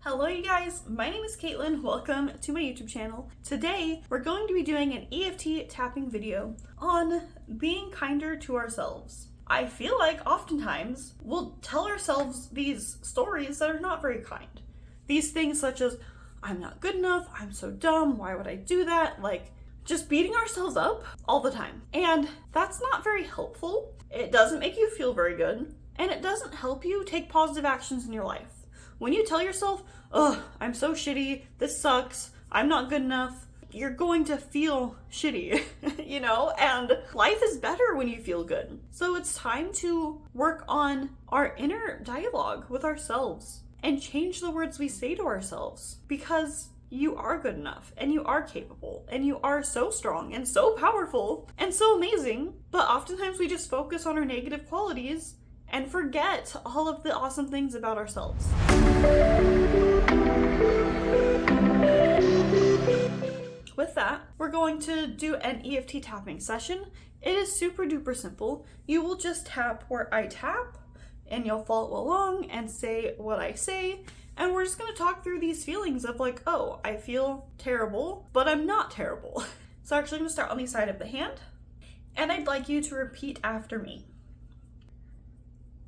Hello you guys, my name is Katelynn. Welcome to my YouTube channel. Today we're going to be doing an EFT tapping video on being kinder to ourselves. I feel like oftentimes we'll tell ourselves these stories that are not very kind. These things such as, I'm not good enough, I'm so dumb, why would I do that? Like, just beating ourselves up all the time. And that's not very helpful. It doesn't make you feel very good, and it doesn't help you take positive actions in your life. When you tell yourself, ugh, I'm so shitty, this sucks, I'm not good enough, you're going to feel shitty, and life is better when you feel good. So it's time to work on our inner dialogue with ourselves and change the words we say to ourselves, because you are good enough and you are capable and you are so strong and so powerful and so amazing. But oftentimes we just focus on our negative qualities and forget all of the awesome things about ourselves. With that, we're going to do an EFT tapping session. It is super duper simple. You will just tap where I tap, and you'll follow along and say what I say. And we're just gonna talk through these feelings of like, oh, I feel terrible, but I'm not terrible. So actually I'm gonna start on the side of the hand, and I'd like you to repeat after me.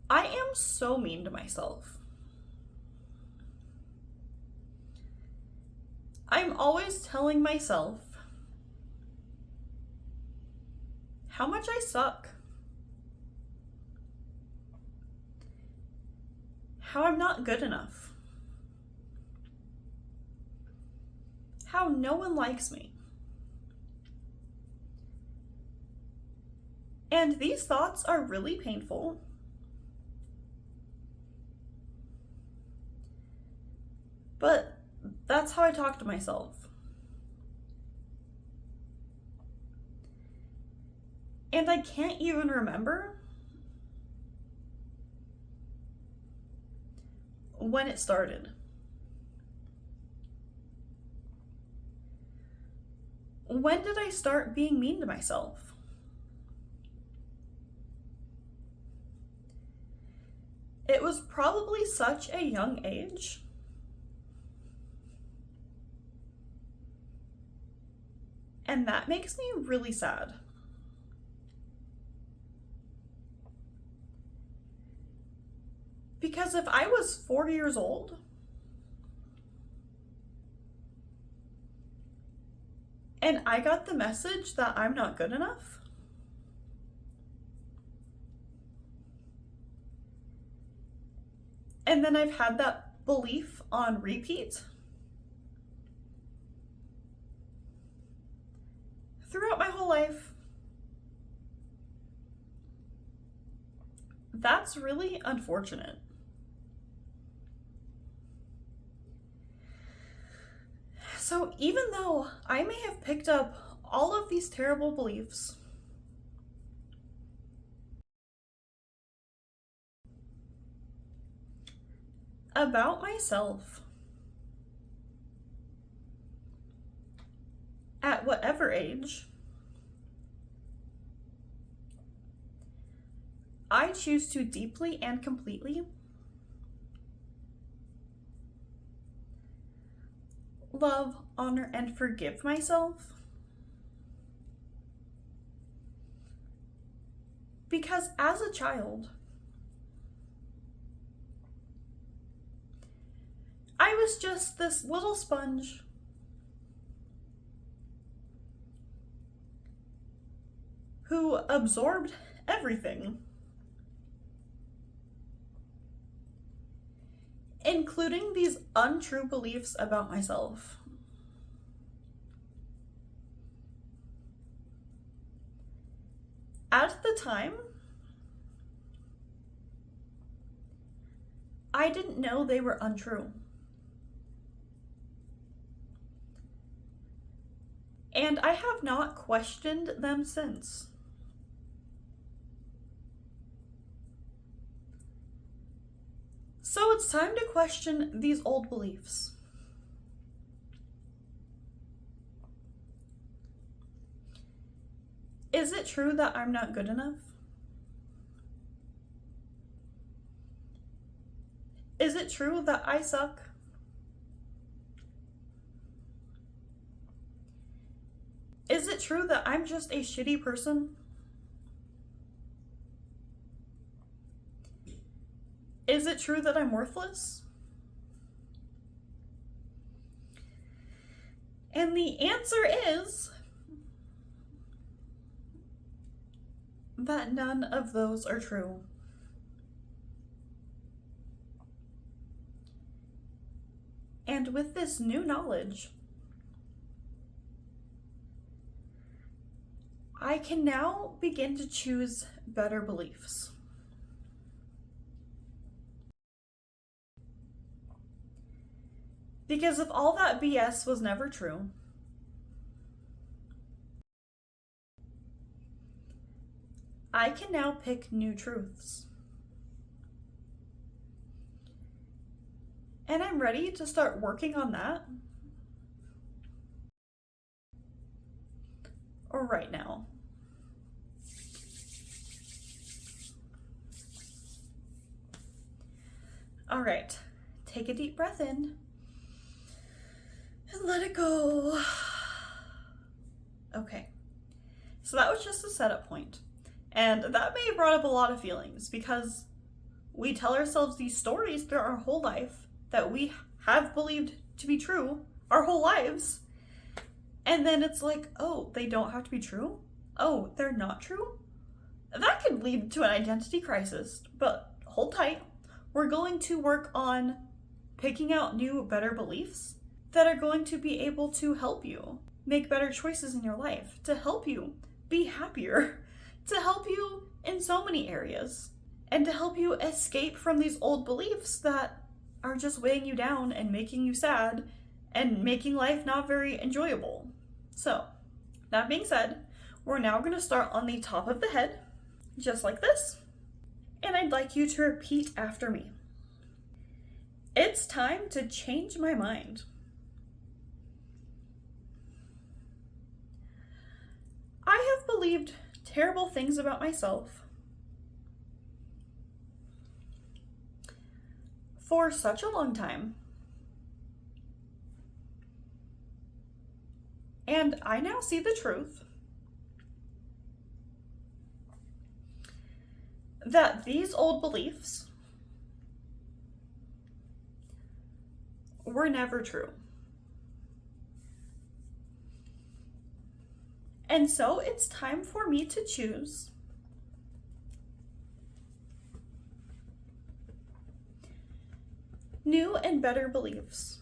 I am so mean to myself. I'm always telling myself how much I suck, how I'm not good enough, how no one likes me. And these thoughts are really painful. But that's how I talk to myself. And I can't even remember when it started. When did I start being mean to myself? It was probably such a young age. And that makes me really sad. Because if I was 4 years old and I got the message that I'm not good enough, and then I've had that belief on repeat throughout my whole life, that's really unfortunate. So even though I may have picked up all of these terrible beliefs, about myself at whatever age, I choose to deeply and completely love, honor, and forgive myself. Because as a child, I was just this little sponge who absorbed everything, including these untrue beliefs about myself. At the time, I didn't know they were untrue. And I have not questioned them since. So it's time to question these old beliefs. Is it true that I'm not good enough? Is it true that I suck? Is it true that I'm just a shitty person? Is it true that I'm worthless? And the answer is that none of those are true. And with this new knowledge, I can now begin to choose better beliefs. Because if all that BS was never true, I can now pick new truths. And I'm ready to start working on that right now. All right, take a deep breath in and let it go. Okay, so that was just a setup point. And that may have brought up a lot of feelings because we tell ourselves these stories throughout our whole life that we have believed to be true our whole lives. And then it's like, oh, they don't have to be true? Oh, they're not true? That could lead to an identity crisis, but hold tight. We're going to work on picking out new, better beliefs that are going to be able to help you make better choices in your life, to help you be happier, to help you in so many areas, and to help you escape from these old beliefs that are just weighing you down and making you sad and making life not very enjoyable. So, that being said, we're now going to start on the top of the head, just like this, and I'd like you to repeat after me. It's time to change my mind. I have believed terrible things about myself for such a long time. And I now see the truth that these old beliefs were never true. And so it's time for me to choose new and better beliefs.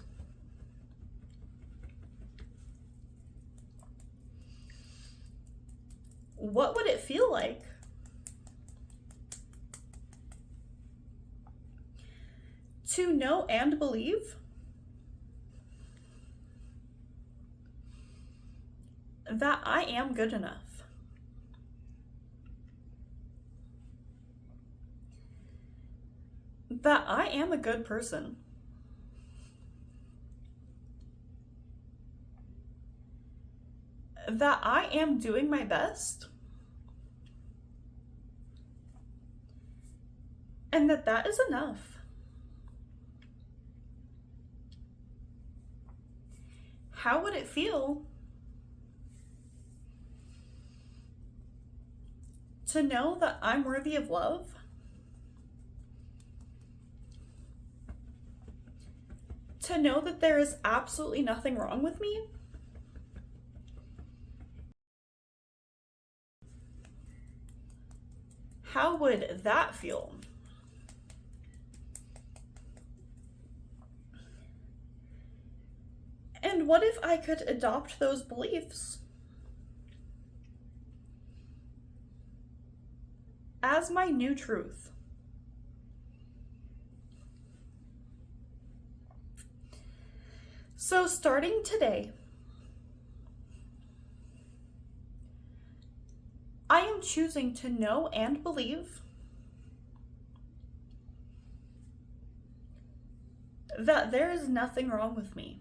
What would it feel like to know and believe that I am good enough? That I am a good person. That I am doing my best. And that is enough. How would it feel to know that I'm worthy of love? To know that there is absolutely nothing wrong with me? How would that feel? And what if I could adopt those beliefs as my new truth? So starting today, I am choosing to know and believe that there is nothing wrong with me.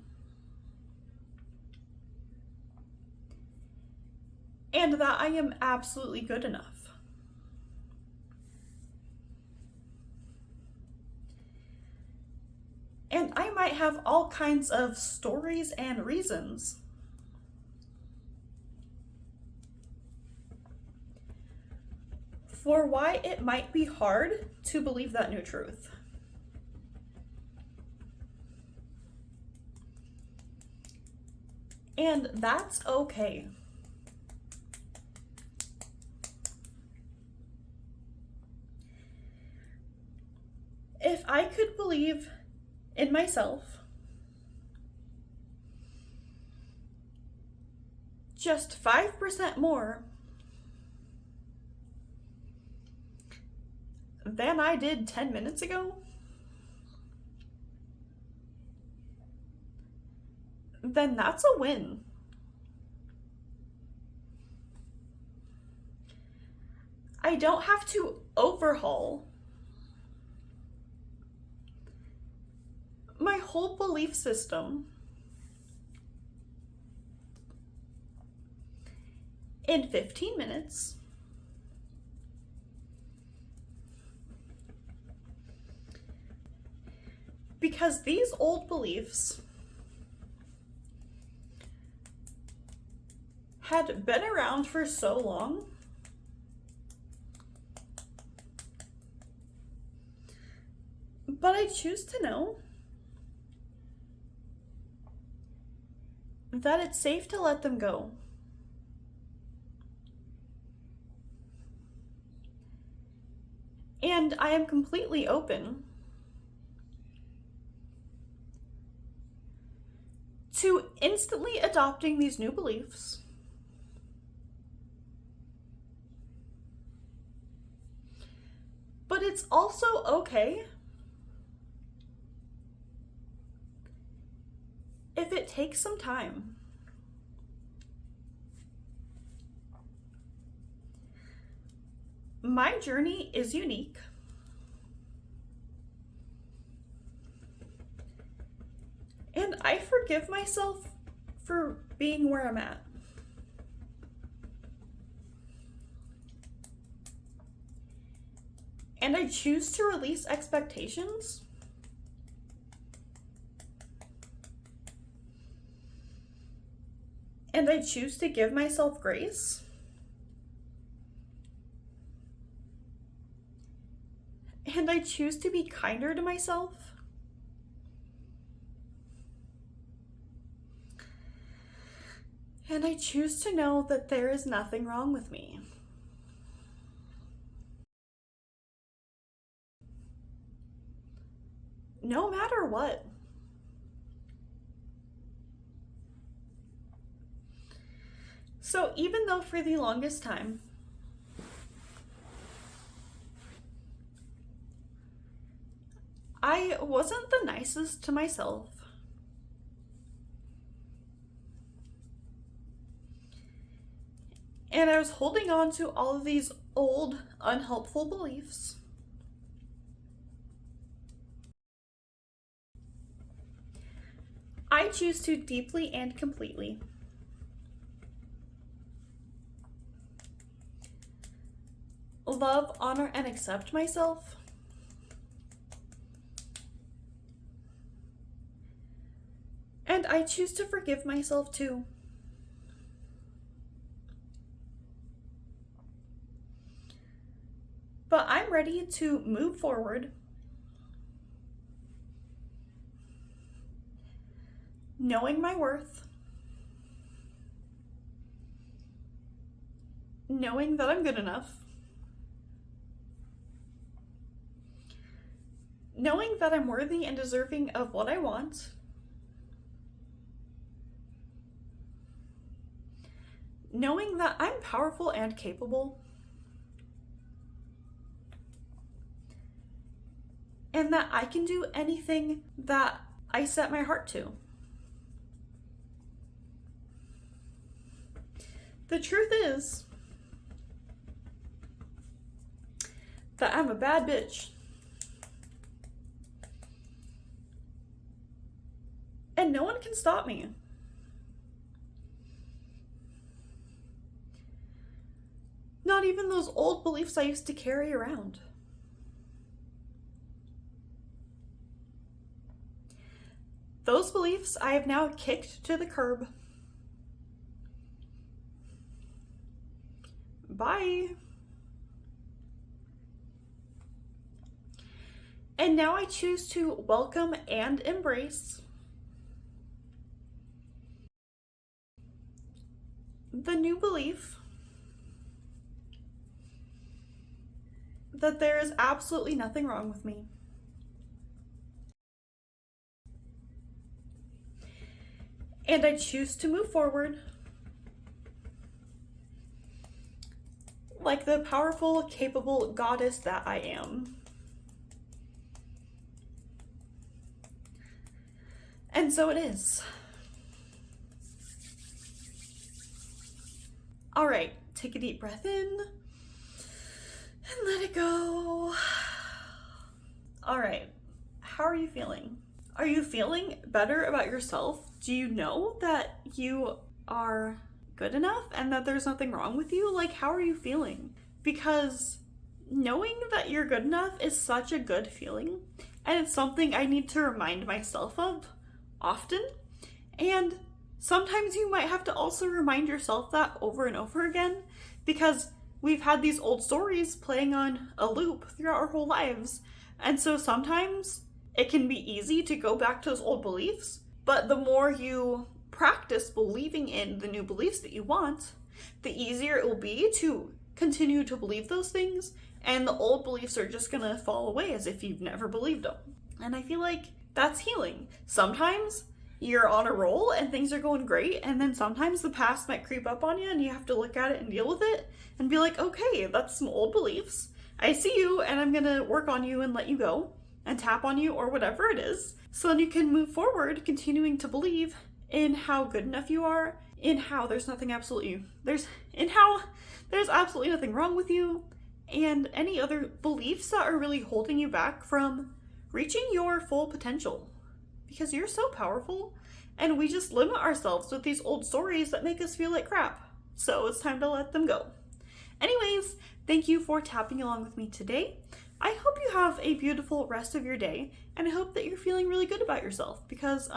And that I am absolutely good enough. And I might have all kinds of stories and reasons for why it might be hard to believe that new truth. And that's okay. If I could believe in myself just 5% more than I did 10 minutes ago, then that's a win. I don't have to overhaul my whole belief system in 15 minutes. Because these old beliefs had been around for so long but I choose to know that it's safe to let them go. And I am completely open to instantly adopting these new beliefs but it's also okay if it takes some time. My journey is unique. And I forgive myself for being where I'm at. And I choose to release expectations and I choose to give myself grace. And I choose to be kinder to myself. And I choose to know that there is nothing wrong with me. No matter what. So even though for the longest time, I wasn't the nicest to myself, and I was holding on to all of these old, unhelpful beliefs, I choose to deeply and completely love, honor, and accept myself. And I choose to forgive myself too. But I'm ready to move forward, knowing my worth, knowing that I'm good enough, knowing that I'm worthy and deserving of what I want, knowing that I'm powerful and capable, and that I can do anything that I set my heart to. The truth is that I'm a bad bitch. And no one can stop me. Not even those old beliefs I used to carry around. Those beliefs I have now kicked to the curb. Bye. And now I choose to welcome and embrace the new belief that there is absolutely nothing wrong with me. And I choose to move forward like the powerful, capable goddess that I am. And so it is. All right, take a deep breath in and let it go. All right, how are you feeling? Are you feeling better about yourself? Do you know that you are good enough and that there's nothing wrong with you? Like, how are you feeling? Because knowing that you're good enough is such a good feeling, and it's something I need to remind myself of often. And sometimes you might have to also remind yourself that over and over again, because we've had these old stories playing on a loop throughout our whole lives. And so sometimes it can be easy to go back to those old beliefs, but the more you practice believing in the new beliefs that you want, the easier it will be to continue to believe those things, and the old beliefs are just gonna fall away as if you've never believed them. And I feel like that's healing. Sometimes you're on a roll and things are going great, and then sometimes the past might creep up on you and you have to look at it and deal with it and be like, okay, that's some old beliefs. I see you and I'm gonna work on you and let you go and tap on you or whatever it is. So then you can move forward, continuing to believe in how good enough you are, in how there's absolutely nothing wrong with you, and any other beliefs that are really holding you back from reaching your full potential. Because you're so powerful, and we just limit ourselves with these old stories that make us feel like crap. So it's time to let them go. Anyways, thank you for tapping along with me today. I hope you have a beautiful rest of your day, and I hope that you're feeling really good about yourself because,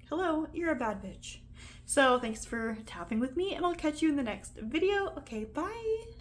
hello, you're a bad bitch. So thanks for tapping with me, and I'll catch you in the next video. Okay, bye!